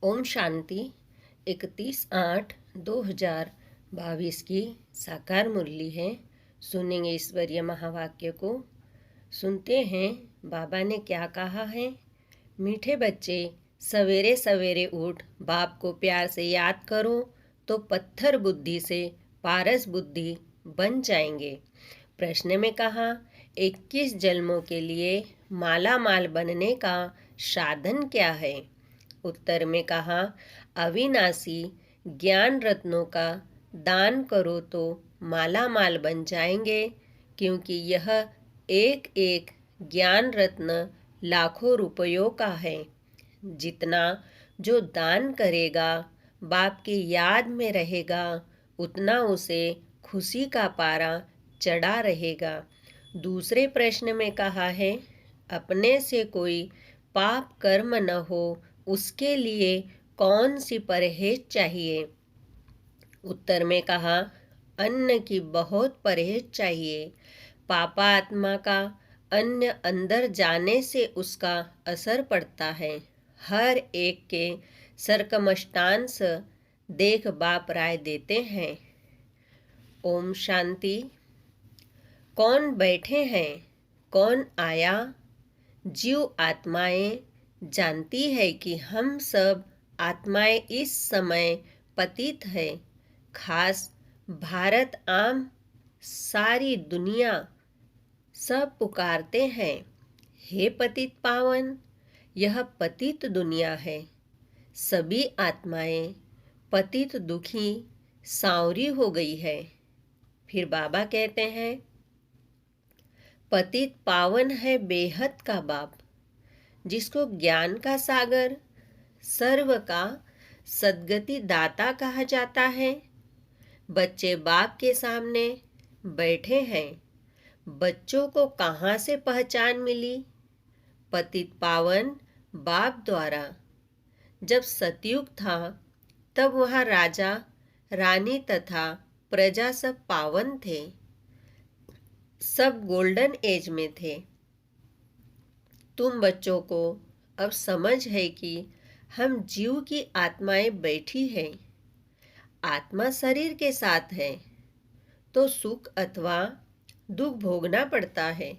ओम शांति। 31/8/2022 की साकार मुरली है। सुनेंगे ईश्वरीय महावाक्य को। सुनते हैं बाबा ने क्या कहा है। मीठे बच्चे, सवेरे सवेरे उठ बाप को प्यार से याद करो तो पत्थर बुद्धि से पारस बुद्धि बन जाएंगे। प्रश्न में कहा 21 जन्मों के लिए माला माल बनने का साधन क्या है। उत्तर में कहा अविनाशी ज्ञान रत्नों का दान करो तो माला माल बन जाएंगे, क्योंकि यह एक एक ज्ञान रत्न लाखों रुपयों का है। जितना जो दान करेगा बाप की याद में रहेगा, उतना उसे खुशी का पारा चढ़ा रहेगा। दूसरे प्रश्न में कहा है अपने से कोई पाप कर्म न हो उसके लिए कौन सी परहेज चाहिए। उत्तर में कहा अन्न की बहुत परहेज चाहिए। पापा आत्मा का अन्न अंदर जाने से उसका असर पड़ता है। हर एक के सरकमष्टांश देख बाप राय देते हैं। ओम शांति। कौन बैठे हैं, कौन आया। जीव आत्माएं जानती है कि हम सब आत्माएं इस समय पतित है। खास भारत आम सारी दुनिया सब पुकारते हैं, हे पतित पावन। यह पतित दुनिया है। सभी आत्माएं पतित दुखी सांवरी हो गई है। फिर बाबा कहते हैं पतित पावन है बेहद का बाप, जिसको ज्ञान का सागर सर्व का सद्गति दाता कहा जाता है। बच्चे बाप के सामने बैठे हैं। बच्चों को कहाँ से पहचान मिली। पतित पावन बाप द्वारा। जब सतयुग था तब वहाँ राजा रानी तथा प्रजा सब पावन थे, सब गोल्डन एज में थे। तुम बच्चों को अब समझ है कि हम जीव की आत्माएं बैठी हैं। आत्मा शरीर के साथ है तो सुख अथवा दुख भोगना पड़ता है।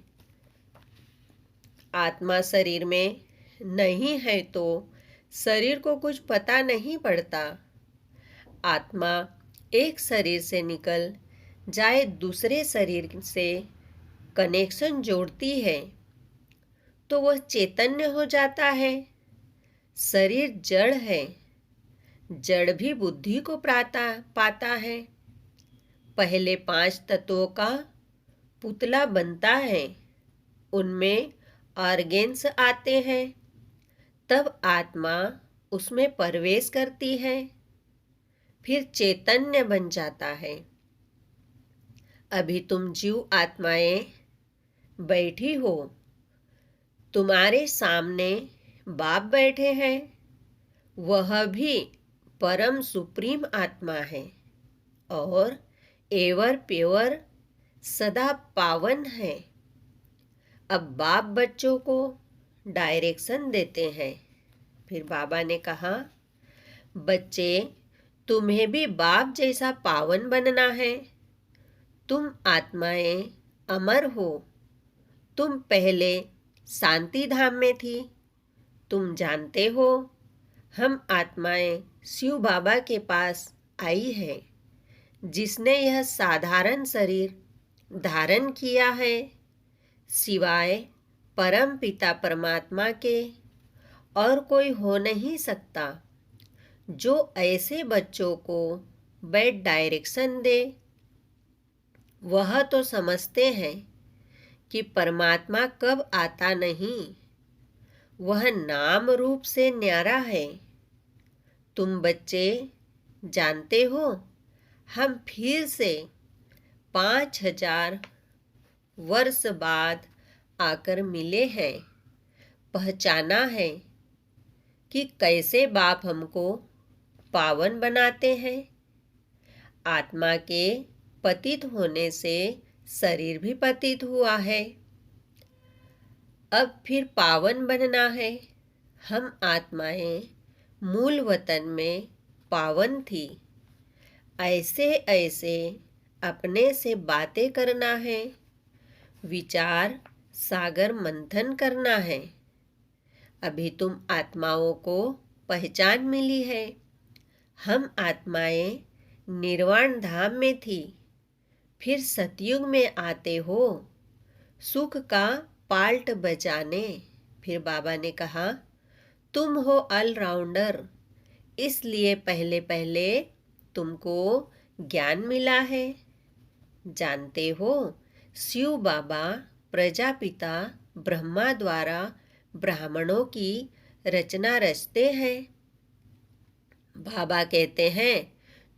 आत्मा शरीर में नहीं है तो शरीर को कुछ पता नहीं पड़ता। आत्मा एक शरीर से निकल जाए दूसरे शरीर से कनेक्शन जोड़ती है तो वह चैतन्य हो जाता है। शरीर जड़ है, जड़ भी बुद्धि को पाता है। पहले 5 तत्वों का पुतला बनता है, उनमें ऑर्गेन्स आते हैं, तब आत्मा उसमें प्रवेश करती है, फिर चैतन्य बन जाता है। अभी तुम जीव आत्माएं बैठी हो, तुम्हारे सामने बाप बैठे हैं। वह भी परम सुप्रीम आत्मा है और एवर प्योर सदा पावन है। अब बाप बच्चों को डायरेक्शन देते हैं। फिर बाबा ने कहा बच्चे, तुम्हें भी बाप जैसा पावन बनना है। तुम आत्माएं अमर हो। तुम पहले शांति धाम में थी। तुम जानते हो हम आत्माएं शिव बाबा के पास आई है, जिसने यह साधारण शरीर धारण किया है। सिवाय परम पिता परमात्मा के और कोई हो नहीं सकता जो ऐसे बच्चों को बैड डायरेक्शन दे। वह तो समझते हैं कि परमात्मा कब आता नहीं, वह नाम रूप से न्यारा है। तुम बच्चे जानते हो हम फिर से 5000 वर्ष बाद आकर मिले हैं। पहचाना है कि कैसे बाप हमको पावन बनाते हैं। आत्मा के पतित होने से शरीर भी पतित हुआ है। अब फिर पावन बनना है। हम आत्माएं मूल वतन में पावन थी। ऐसे ऐसे अपने से बातें करना है, विचार सागर मंथन करना है। अभी तुम आत्माओं को पहचान मिली है। हम आत्माएं निर्वाण धाम में थी, फिर सतयुग में आते हो सुख का पाल्ट बजाने। फिर बाबा ने कहा, तुम हो ऑलराउंडर, इसलिए पहले पहले तुमको ज्ञान मिला है। जानते हो, शिव बाबा प्रजापिता ब्रह्मा द्वारा ब्राह्मणों की रचना रचते हैं। बाबा कहते हैं,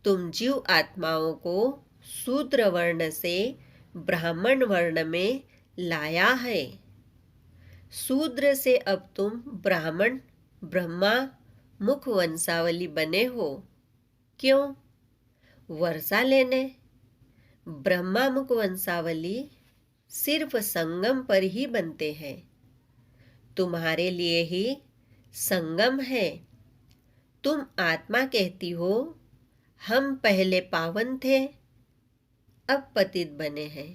तुम जीव आत्माओं को शूद्र वर्ण से ब्राह्मण वर्ण में लाया है। शूद्र से अब तुम ब्राह्मण ब्रह्मा मुख वंशावली बने हो। क्यों? वर्षा लेने। ब्रह्मा मुख वंशावली सिर्फ संगम पर ही बनते हैं। तुम्हारे लिए ही संगम है। तुम आत्मा कहती हो, हम पहले पावन थे, अब पतित बने हैं,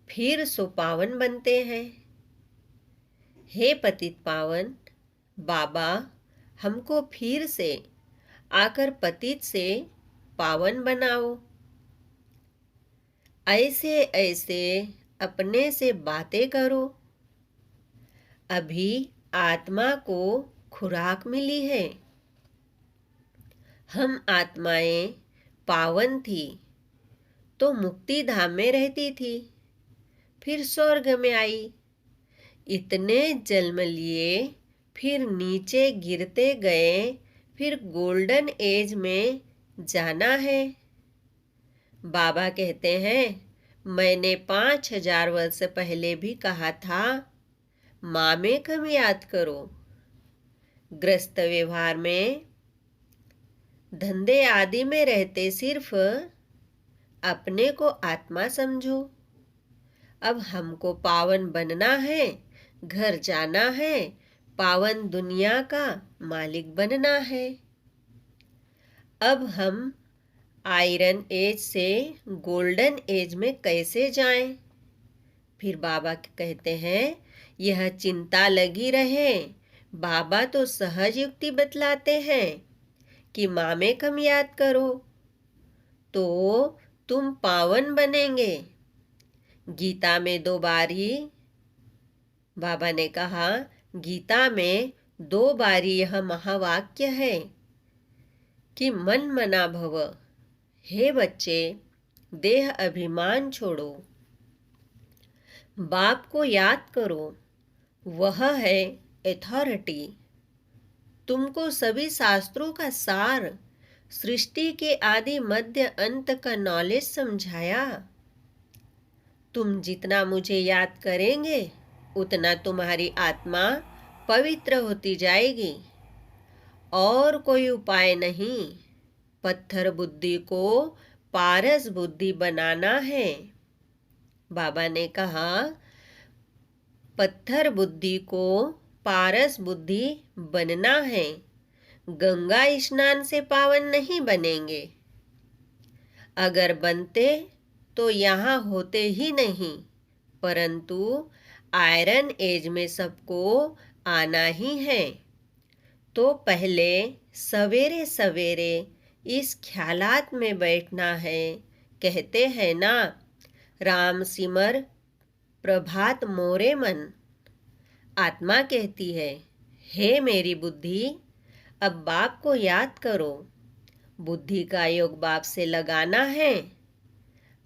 फिर सो पावन बनते हैं। हे पतित पावन, बाबा हमको फिर से आकर पतित से पावन बनाओ। ऐसे ऐसे अपने से बातें करो। अभी आत्मा को खुराक मिली है। हम आत्माएं पावन थी तो मुक्ति धाम में रहती थी, फिर स्वर्ग में आई। इतने जन्म लिए, फिर नीचे गिरते गए, फिर गोल्डन एज में जाना है। बाबा कहते हैं, मैंने 5000 वर्ष पहले भी कहा था, माँ में कम याद करो। ग्रस्त व्यवहार में, धंधे आदि में रहते सिर्फ अपने को आत्मा समझो। अब हमको पावन बनना है, घर जाना है, पावन दुनिया का मालिक बनना है। अब हम आयरन एज से गोल्डन एज में कैसे जाएं? फिर बाबा कहते हैं, यह चिंता लगी रहे। बाबा तो सहज युक्ति बतलाते हैं कि माँ में कम याद करो तो तुम पावन बनेंगे। गीता में 2 बारी बाबा ने कहा, गीता में 2 बारी यह महावाक्य है कि मन मना भव। हे बच्चे, देह अभिमान छोड़ो, बाप को याद करो, वह है अथॉरिटी। तुमको सभी शास्त्रों का सार, सृष्टि के आदि मध्य अंत का नॉलेज समझाया। तुम जितना मुझे याद करेंगे, उतना तुम्हारी आत्मा पवित्र होती जाएगी। और कोई उपाय नहीं। पत्थर बुद्धि को पारस बुद्धि बनाना है। बाबा ने कहा, पत्थर बुद्धि को पारस बुद्धि बनना है। गंगा स्नान से पावन नहीं बनेंगे। अगर बनते तो यहाँ होते ही नहीं, परंतु आयरन एज में सबको आना ही है। तो पहले सवेरे सवेरे इस ख्यालात में बैठना है। कहते हैं ना, राम सिमर प्रभात मोरे मन। आत्मा कहती है, हे मेरी बुद्धि, अब बाप को याद करो। बुद्धि का योग बाप से लगाना है।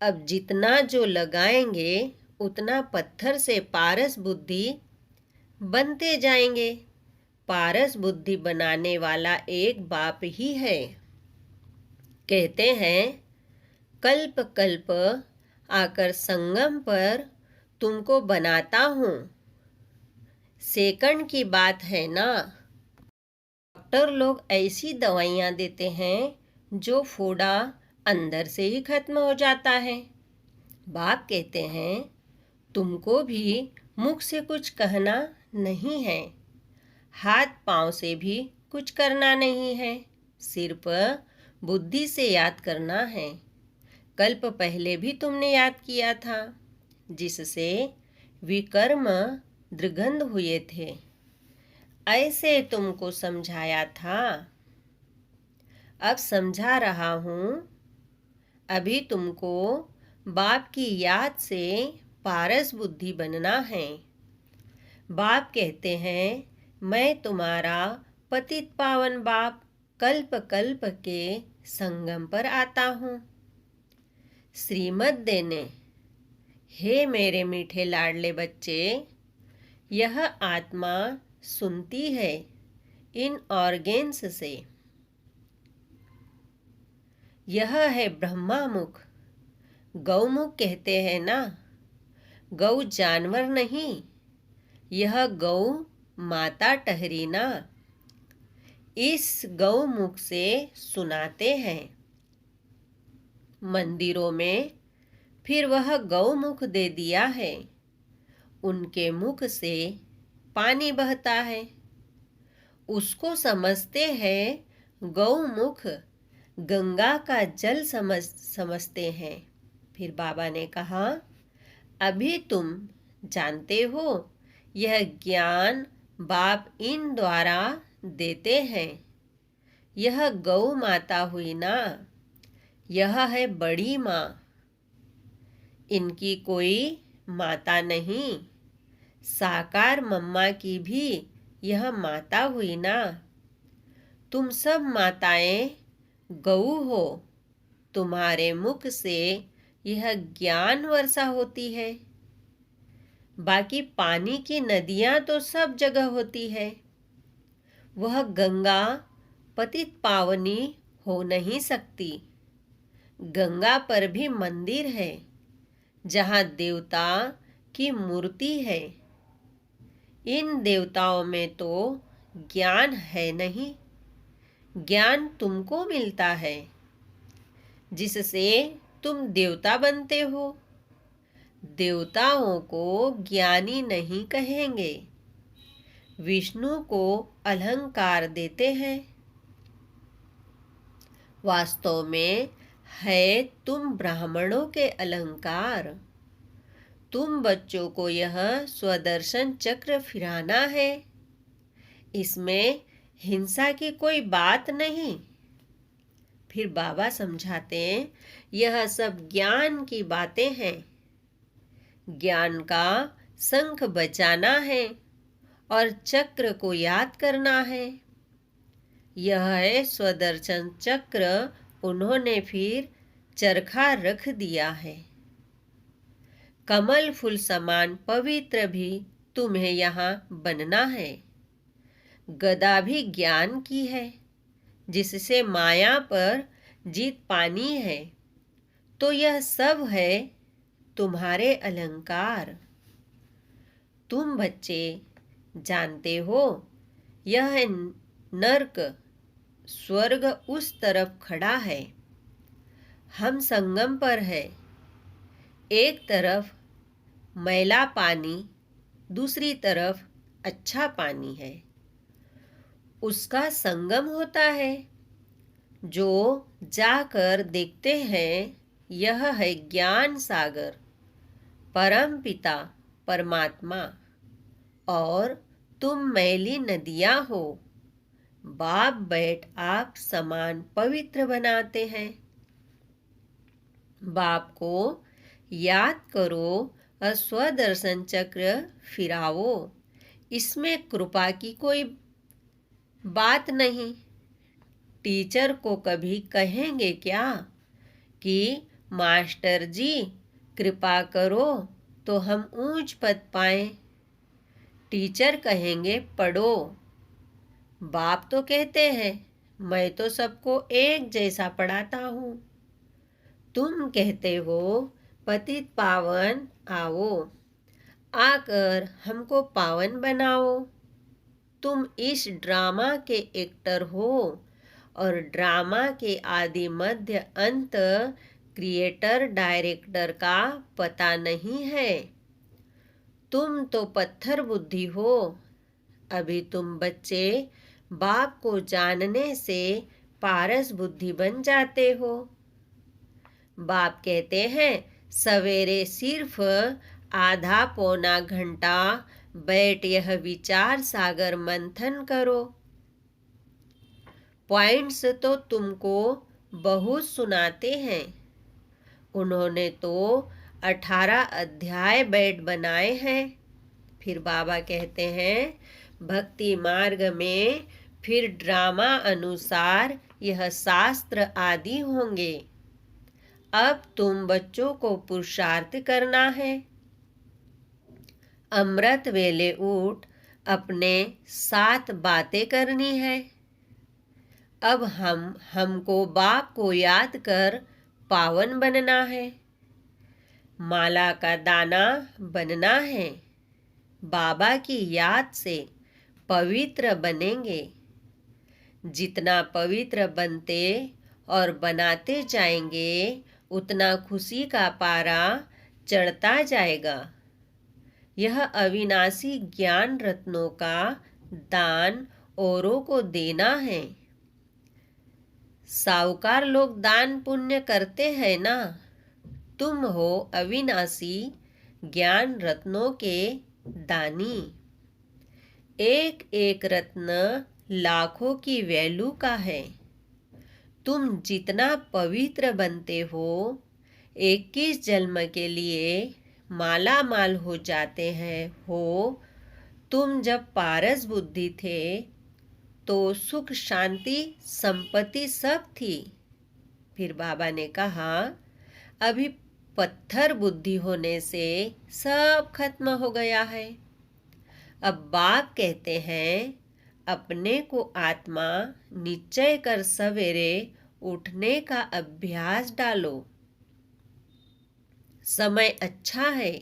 अब जितना जो लगाएंगे, उतना पत्थर से पारस बुद्धि बनते जाएंगे। पारस बुद्धि बनाने वाला एक बाप ही है। कहते हैं, कल्प कल्प आकर संगम पर तुमको बनाता हूँ। सेकंड की बात है ना। डॉक्टर लोग ऐसी दवाइयाँ देते हैं जो फोड़ा अंदर से ही खत्म हो जाता है। बाप कहते हैं, तुमको भी मुख से कुछ कहना नहीं है। हाथ पांव से भी कुछ करना नहीं है, सिर्फ बुद्धि से याद करना है। कल्प पहले भी तुमने याद किया था, जिससे विकर्म दृगंध हुए थे। ऐसे तुमको समझाया था, अब समझा रहा हूँ। अभी तुमको बाप की याद से पारस बुद्धि बनना है। बाप कहते हैं, मैं तुम्हारा पतित पावन बाप कल्प कल्प के संगम पर आता हूँ श्रीमत देने। हे मेरे मीठे लाडले बच्चे, यह आत्मा सुनती है इन ऑर्गेन्स से। यह है ब्रह्मामुख। गौमुख कहते हैं ना, गौ जानवर नहीं, यह गौ माता ठहरी ना। इस गौमुख से सुनाते हैं। मंदिरों में फिर वह गौमुख दे दिया है। उनके मुख से पानी बहता है, उसको समझते हैं गौमुख। गंगा का जल समझते हैं। फिर बाबा ने कहा, अभी तुम जानते हो, यह ज्ञान बाप इन द्वारा देते हैं। यह गौ माता हुई ना, यह है बड़ी माँ। इनकी कोई माता नहीं, साकार मम्मा की भी यह माता हुई ना। तुम सब माताएं गौ हो, तुम्हारे मुख से यह ज्ञान वर्षा होती है। बाकी पानी की नदियां तो सब जगह होती है, वह गंगा पतित पावनी हो नहीं सकती। गंगा पर भी मंदिर है, जहाँ देवता की मूर्ति है। इन देवताओं में तो ज्ञान है नहीं, ज्ञान तुमको मिलता है, जिससे तुम देवता बनते हो। देवताओं को ज्ञानी नहीं कहेंगे, विष्णु को अलंकार देते हैं। वास्तव में है तुम ब्राह्मणों के अलंकार। तुम बच्चों को यह स्वदर्शन चक्र फिराना है, इसमें हिंसा की कोई बात नहीं। फिर बाबा समझाते हैं, यह सब ज्ञान की बातें हैं। ज्ञान का शंख बजाना है और चक्र को याद करना है। यह है स्वदर्शन चक्र। उन्होंने फिर चरखा रख दिया है। कमल फूल समान पवित्र भी तुम्हें यहाँ बनना है। गदा भी ज्ञान की है, जिससे माया पर जीत पानी है। तो यह सब है तुम्हारे अलंकार। तुम बच्चे जानते हो, यह है नरक, स्वर्ग उस तरफ खड़ा है। हम संगम पर है। एक तरफ मैला पानी, दूसरी तरफ अच्छा पानी है, उसका संगम होता है। जो जाकर देखते हैं, यह है ज्ञान सागर, परम पिता परमात्मा। और तुम मैली नदियाँ हो, बाप बैठ आप समान पवित्र बनाते हैं। बाप को याद करो और स्वदर्शन चक्र फिराओ। इसमें कृपा की कोई बात नहीं। टीचर को कभी कहेंगे क्या कि मास्टर जी कृपा करो तो हम ऊंच पद पाएं। टीचर कहेंगे पढ़ो। बाप तो कहते हैं, मैं तो सबको एक जैसा पढ़ाता हूँ। तुम कहते हो, पतित पावन आओ, आकर हमको पावन बनाओ। तुम इस ड्रामा के एक्टर हो और ड्रामा के आदि मध्य अंत क्रिएटर डायरेक्टर का पता नहीं है। तुम तो पत्थर बुद्धि हो। अभी तुम बच्चे बाप को जानने से पारस बुद्धि बन जाते हो। बाप कहते हैं सवेरे सिर्फ आधा पौना घंटा बैठ यह विचार सागर मंथन करो। पॉइंट्स तो तुमको बहुत सुनाते हैं। उन्होंने तो 18 अध्याय बैठ बनाए हैं। फिर बाबा कहते हैं भक्ति मार्ग में फिर ड्रामा अनुसार यह शास्त्र आदि होंगे। अब तुम बच्चों को पुरुषार्थ करना है। अमृत वेले उठ अपने साथ बातें करनी है। अब हमको बाप को याद कर पावन बनना है। माला का दाना बनना है। बाबा की याद से पवित्र बनेंगे। जितना पवित्र बनते और बनाते जाएंगे उतना खुशी का पारा चढ़ता जाएगा। यह अविनाशी ज्ञान रत्नों का दान औरों को देना है। साहूकार लोग दान पुण्य करते हैं ना। तुम हो अविनाशी ज्ञान रत्नों के दानी। एक एक रत्न लाखों की वैल्यू का है। तुम जितना पवित्र बनते हो 21 जन्म के लिए माला माल हो जाते हैं हो। तुम जब पारस बुद्धि थे तो सुख शांति संपत्ति सब थी। फिर बाबा ने कहा अभी पत्थर बुद्धि होने से सब खत्म हो गया है। अब बाप कहते हैं अपने को आत्मा निश्चय कर सवेरे उठने का अभ्यास डालो। समय अच्छा है।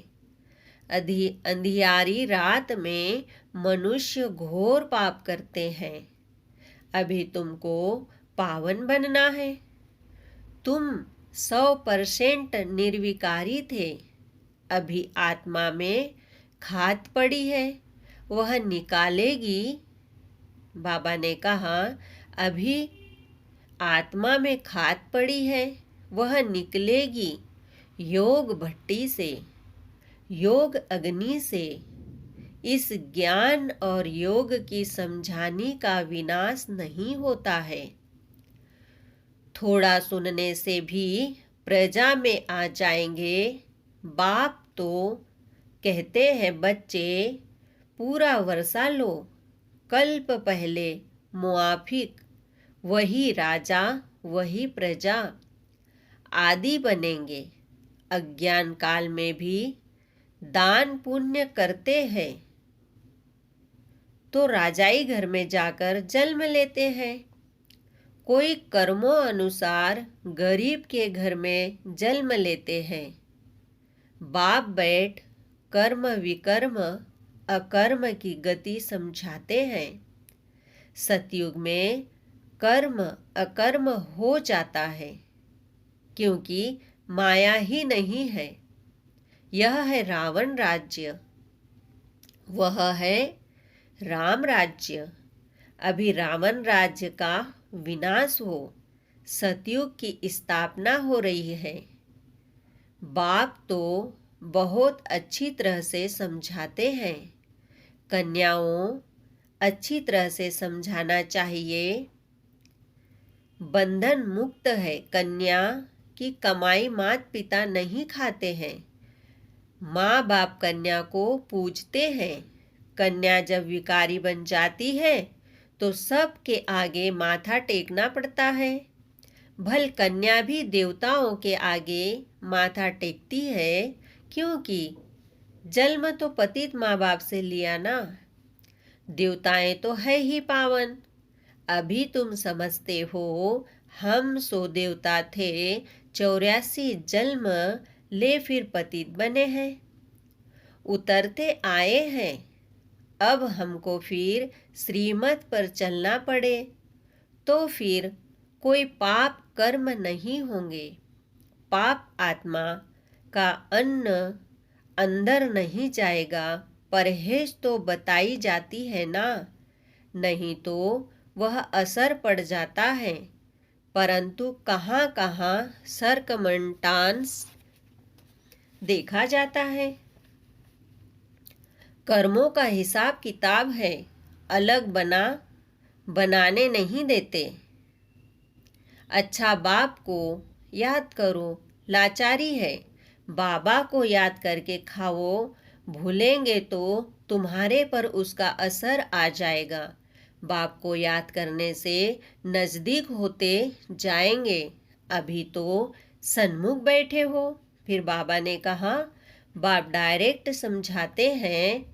अंधियारी रात में मनुष्य घोर पाप करते हैं। अभी तुमको पावन बनना है। तुम 100% निर्विकारी थे। अभी आत्मा में खाद पड़ी है वह निकालेगी। बाबा ने कहा अभी आत्मा में खाद पड़ी है वह निकलेगी योग भट्टी से, योग अग्नि से। इस ज्ञान और योग की समझाने का विनाश नहीं होता है। थोड़ा सुनने से भी प्रजा में आ जाएंगे। बाप तो कहते हैं बच्चे पूरा वर्षा लो। कल्प पहले मुआफिक वही राजा वही प्रजा आदि बनेंगे। अज्ञान काल में भी दान पुण्य करते हैं तो राजाई घर में जाकर जन्म लेते हैं। कोई कर्मों अनुसार गरीब के घर में जन्म लेते हैं। बाप बैठ कर्म विकर्म अकर्म की गति समझाते हैं। सतयुग में कर्म अकर्म हो जाता है क्योंकि माया ही नहीं है। यह है रावण राज्य, वह है राम राज्य। अभी रावण राज्य का विनाश हो सतयुग की स्थापना हो रही है। बाप तो बहुत अच्छी तरह से समझाते हैं। कन्याओं अच्छी तरह से समझाना चाहिए। बंधन मुक्त है। कन्या की कमाई माता पिता नहीं खाते हैं। माँ बाप कन्या को पूजते हैं। कन्या जब विकारी बन जाती है तो सबके आगे माथा टेकना पड़ता है। भल कन्या भी देवताओं के आगे माथा टेकती है क्योंकि जन्म तो पतित माँ बाप से लिया ना। देवताएं तो है ही पावन। अभी तुम समझते हो हम 100 देवता थे 84 जन्म ले फिर पतित बने हैं उतरते आए हैं। अब हमको फिर श्रीमत पर चलना पड़े तो फिर कोई पाप कर्म नहीं होंगे। पाप आत्मा का अन्न अंदर नहीं जाएगा परहेज तो बताई जाती है ना, नहीं तो वह असर पड़ जाता है। परंतु कहाँ कहाँ सरकमंटांस देखा जाता है। कर्मों का हिसाब किताब है, अलग बनाने नहीं देते। अच्छा बाप को याद करो, लाचारी है। बाबा को याद करके खाओ, भूलेंगे तो तुम्हारे पर उसका असर आ जाएगा। बाप को याद करने से नज़दीक होते जाएंगे। अभी तो सन्मुख बैठे हो। फिर बाबा ने कहा, बाप डायरेक्ट समझाते हैं,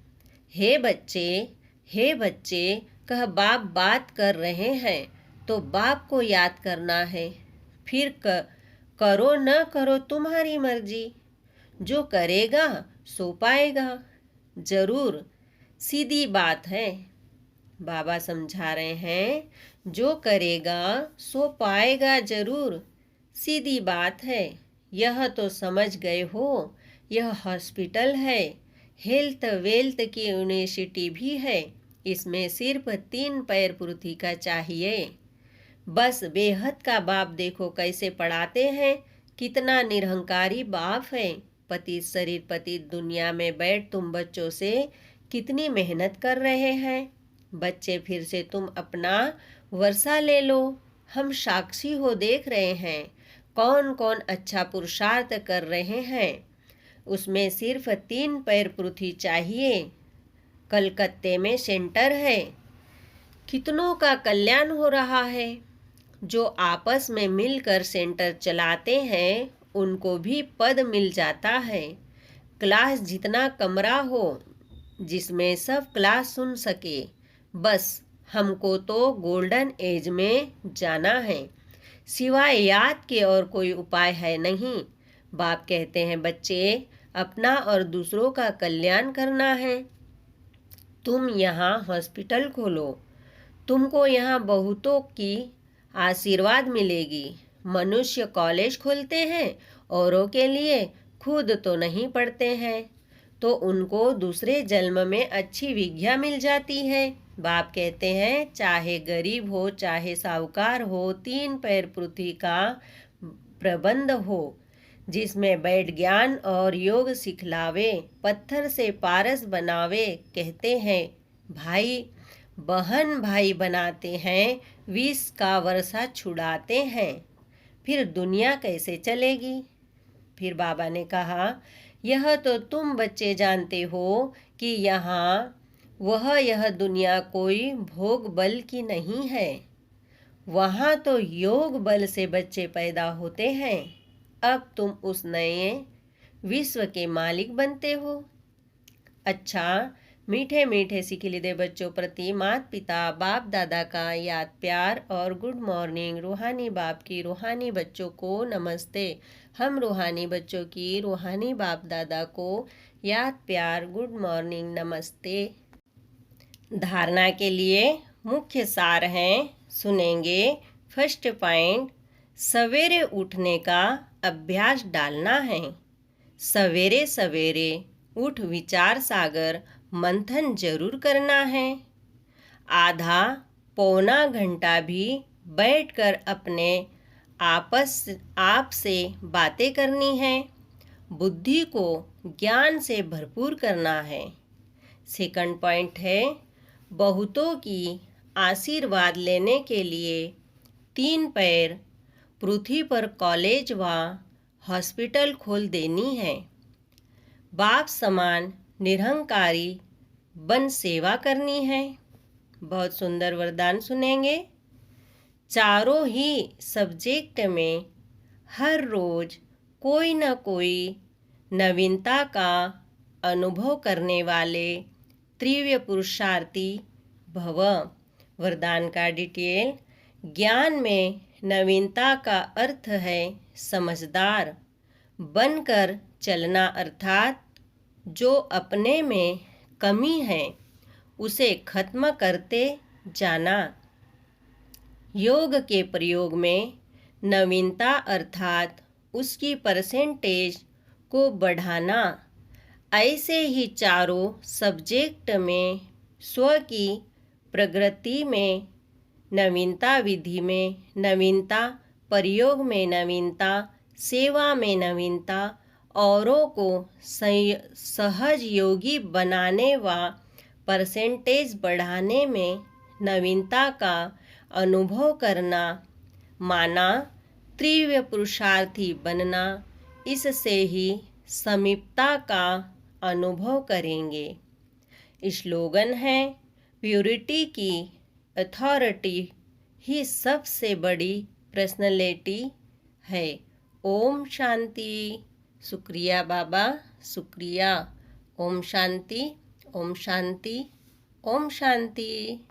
हे बच्चे कह बाप बात कर रहे हैं तो बाप को याद करना है। फिर करो न करो तुम्हारी मर्जी, जो करेगा सो पाएगा। जरूर सीधी बात है। बाबा समझा रहे हैं, जो करेगा सो पाएगा जरूर, सीधी बात है। यह तो समझ गए हो, यह हॉस्पिटल है, हेल्थ वेल्थ की यूनिवर्सिटी भी है। इसमें सिर्फ 3 पैर पृथ्वी का चाहिए। बस बेहद का बाप देखो कैसे पढ़ाते हैं, कितना निरहंकारी बाप है। पतित शरीर पतित दुनिया में बैठ तुम बच्चों से कितनी मेहनत कर रहे हैं। बच्चे फिर से तुम अपना वर्षा ले लो, हम साक्षी हो देख रहे हैं कौन कौन अच्छा पुरुषार्थ कर रहे हैं। उसमें सिर्फ 3 पैर पृथ्वी चाहिए। कलकत्ते में सेंटर है, कितनों का कल्याण हो रहा है। जो आपस में मिलकर सेंटर चलाते हैं उनको भी पद मिल जाता है। क्लास जितना कमरा हो जिसमें सब क्लास सुन सके। बस हमको तो गोल्डन एज में जाना है, सिवाय याद के और कोई उपाय है नहीं। बाप कहते हैं, बच्चे अपना और दूसरों का कल्याण करना है। तुम यहाँ हॉस्पिटल खोलो, तुमको यहाँ बहुतों की आशीर्वाद मिलेगी। मनुष्य कॉलेज खोलते हैं औरों के लिए, खुद तो नहीं पढ़ते हैं, तो उनको दूसरे जन्म में अच्छी विद्या मिल जाती है। बाप कहते हैं, चाहे गरीब हो चाहे साहूकार हो, 3 पैर पृथ्वी का प्रबंध हो, जिसमें बैठ ज्ञान और योग सिखलावे, पत्थर से पारस बनावे। कहते हैं भाई बहन भाई बनाते हैं, विष का वर्षा छुड़ाते हैं। फिर दुनिया कैसे चलेगी। फिर बाबा ने कहा, यह तो तुम बच्चे जानते हो कि यह दुनिया कोई भोग बल की नहीं है। वहाँ तो योग बल से बच्चे पैदा होते हैं। अब तुम उस नए विश्व के मालिक बनते हो। अच्छा मीठे मीठे सिखिलिदे बच्चों प्रति माता पिता बाप दादा का याद प्यार और गुड मॉर्निंग। रूहानी बाप की रूहानी बच्चों को नमस्ते। हम रूहानी बच्चों की रूहानी बाप दादा को याद प्यार गुड मॉर्निंग नमस्ते। धारणा के लिए मुख्य सार हैं, सुनेंगे। फर्स्ट पॉइंट, सवेरे उठने का अभ्यास डालना है। सवेरे सवेरे उठ विचार सागर मंथन जरूर करना है। आधा पौना घंटा भी बैठकर अपने आप से बातें करनी है। बुद्धि को ज्ञान से भरपूर करना है। सेकंड पॉइंट है, बहुतों की आशीर्वाद लेने के लिए 3 पैर पृथ्वी पर कॉलेज व हॉस्पिटल खोल देनी है। बाप समान निरहंकारी बन सेवा करनी है। बहुत सुंदर वरदान सुनेंगे। चारों ही सब्जेक्ट में हर रोज कोई न कोई नवीनता का अनुभव करने वाले तीव्र पुरुषार्थी भव। वरदान का डिटेल, ज्ञान में नवीनता का अर्थ है समझदार बनकर चलना, अर्थात जो अपने में कमी है उसे खत्म करते जाना। योग के प्रयोग में नवीनता अर्थात उसकी परसेंटेज को बढ़ाना। ऐसे ही चारों सब्जेक्ट में स्व की प्रगति में नवीनता, विधि में नवीनता, प्रयोग में नवीनता, सेवा में नवीनता, औरों को सहयोगी बनाने व परसेंटेज बढ़ाने में नवीनता का अनुभव करना, माना तीव्र पुरुषार्थी बनना, इससे ही समीपता का अनुभव करेंगे। स्लोगन है, प्योरिटी की अथॉरिटी ही सबसे बड़ी पर्सनैलिटी है। ओम शांति। शुक्रिया बाबा, शुक्रिया। ओम शांति, ओम शांति, ओम शांति।